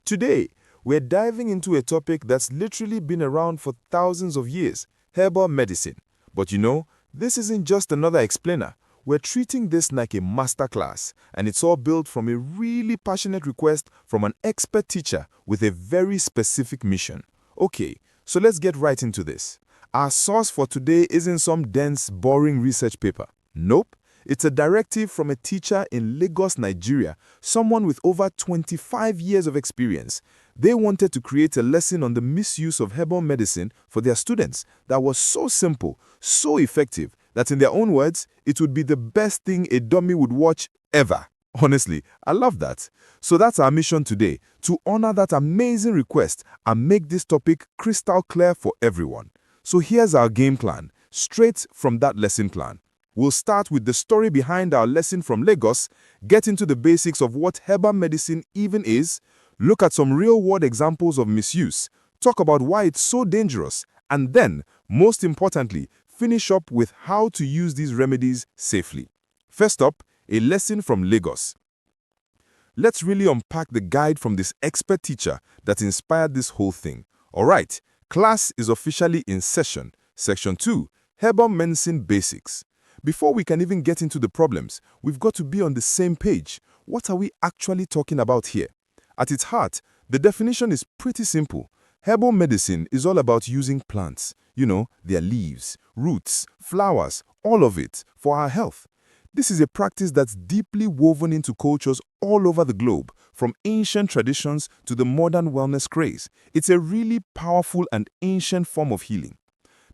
Today, we're diving into a topic that's literally been around for thousands of years, herbal medicine. But this isn't just another explainer. We're treating this like a masterclass, and it's all built from a really passionate request from an expert teacher with a very specific mission. Okay, so let's get right into this. Our source for today isn't some dense, boring research paper. Nope. It's a directive from a teacher in Lagos, Nigeria, someone with over 25 years of experience. They wanted to create a lesson on the misuse of herbal medicine for their students that was so simple, so effective, that in their own words, it would be the best thing a dummy would watch ever. Honestly, I love that. So that's our mission today, to honor that amazing request and make this topic crystal clear for everyone. So here's our game plan, straight from that lesson plan. We'll start with the story behind our lesson from Lagos, get into the basics of what herbal medicine even is, look at some real-world examples of misuse, talk about why it's so dangerous, and then, most importantly, finish up with how to use these remedies safely. First up, a lesson from Lagos. Let's really unpack the guide from this expert teacher that inspired this whole thing. Alright, class is officially in session. Section 2, Herbal Medicine Basics. Before we can even get into the problems, we've got to be on the same page. What are we actually talking about here? At its heart, the definition is pretty simple. Herbal medicine is all about using plants, their leaves, roots, flowers, all of it, for our health. This is a practice that's deeply woven into cultures all over the globe, from ancient traditions to the modern wellness craze. It's a really powerful and ancient form of healing.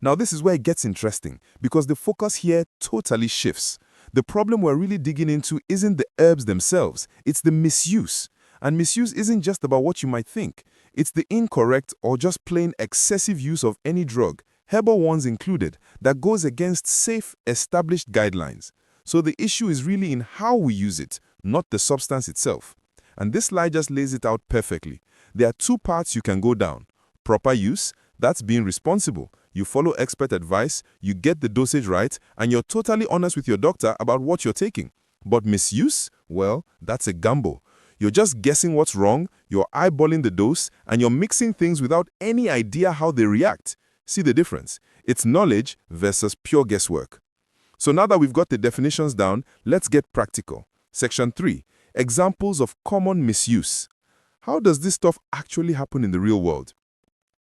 Now, this is where it gets interesting, because the focus here totally shifts. The problem we're really digging into isn't the herbs themselves, it's the misuse. And misuse isn't just about what you might think. It's the incorrect or just plain excessive use of any drug, herbal ones included, that goes against safe, established guidelines. So the issue is really in how we use it, not the substance itself. And this slide just lays it out perfectly. There are two paths you can go down. Proper use, that's being responsible. You follow expert advice, you get the dosage right, and you're totally honest with your doctor about what you're taking. But misuse? Well, that's a gamble. You're just guessing what's wrong, you're eyeballing the dose, and you're mixing things without any idea how they react. See the difference? It's knowledge versus pure guesswork. So now that we've got the definitions down, let's get practical. Section 3. Examples of common misuse. How does this stuff actually happen in the real world?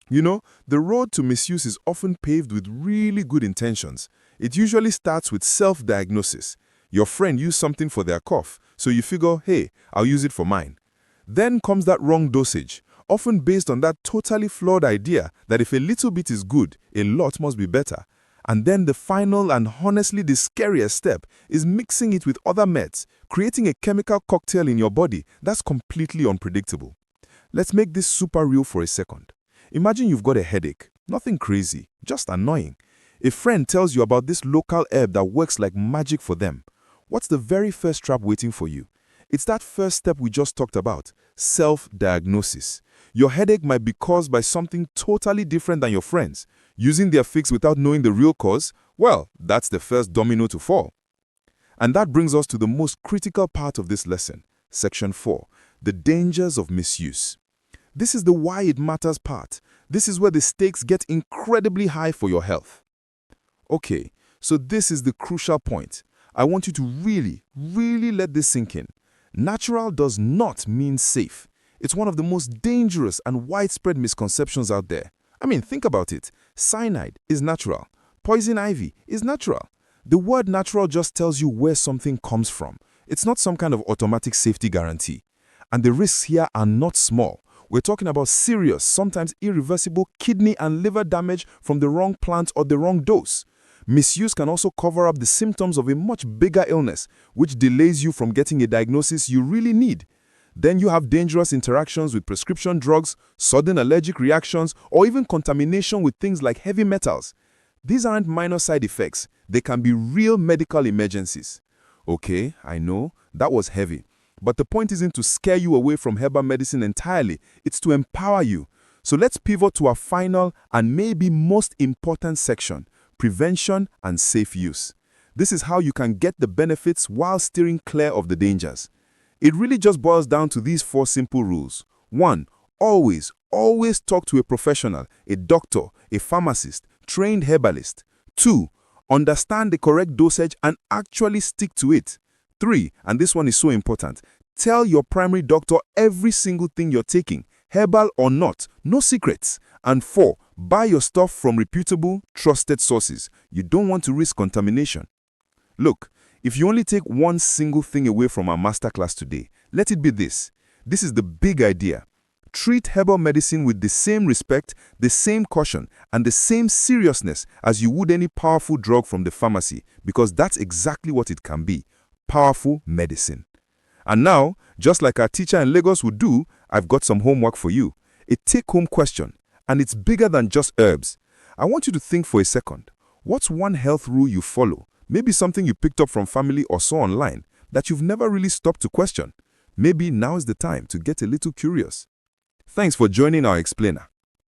The road to misuse is often paved with really good intentions. It usually starts with self-diagnosis. Your friend used something for their cough, so you figure, hey, I'll use it for mine. Then comes that wrong dosage, often based on that totally flawed idea that if a little bit is good, a lot must be better. And then the final and honestly the scariest step is mixing it with other meds, creating a chemical cocktail in your body that's completely unpredictable. Let's make this super real for a second. Imagine you've got a headache. Nothing crazy, just annoying. A friend tells you about this local herb that works like magic for them. What's the very first trap waiting for you? It's that first step we just talked about, self-diagnosis. Your headache might be caused by something totally different than your friends. Using their fix without knowing the real cause, well, that's the first domino to fall. And that brings us to the most critical part of this lesson, Section 4, the dangers of misuse. This is the why it matters part. This is where the stakes get incredibly high for your health. Okay, so this is the crucial point. I want you to really let this sink in. Natural does not mean safe. It's one of the most dangerous and widespread misconceptions out there. I mean, think about it. Cyanide is natural. Poison ivy is natural. The word natural just tells you where something comes from. It's not some kind of automatic safety guarantee. And the risks here are not small. We're talking about serious, sometimes irreversible kidney and liver damage from the wrong plant or the wrong dose. Misuse can also cover up the symptoms of a much bigger illness, which delays you from getting a diagnosis you really need. Then you have dangerous interactions with prescription drugs, sudden allergic reactions, or even contamination with things like heavy metals. These aren't minor side effects. They can be real medical emergencies. Okay, I know, that was heavy. But the point isn't to scare you away from herbal medicine entirely. It's to empower you. So let's pivot to our final and maybe most important section, prevention and safe use. This is how you can get the benefits while steering clear of the dangers. It really just boils down to these 4 simple rules. 1. always, always talk to a professional, a doctor, a pharmacist, trained herbalist. 2. Understand the correct dosage and actually stick to it. 3, and this one is so important, tell your primary doctor every single thing you're taking, herbal or not, no secrets. And 4, buy your stuff from reputable, trusted sources. You don't want to risk contamination. Look, if you only take one single thing away from our masterclass today, let it be this. This is the big idea. Treat herbal medicine with the same respect, the same caution, and the same seriousness as you would any powerful drug from the pharmacy, because that's exactly what it can be, powerful medicine. And now, just like our teacher in Lagos would do, I've got some homework for you. A take-home question, and it's bigger than just herbs. I want you to think for a second. What's one health rule you follow? Maybe something you picked up from family or saw online that you've never really stopped to question. Maybe now is the time to get a little curious. Thanks for joining our explainer.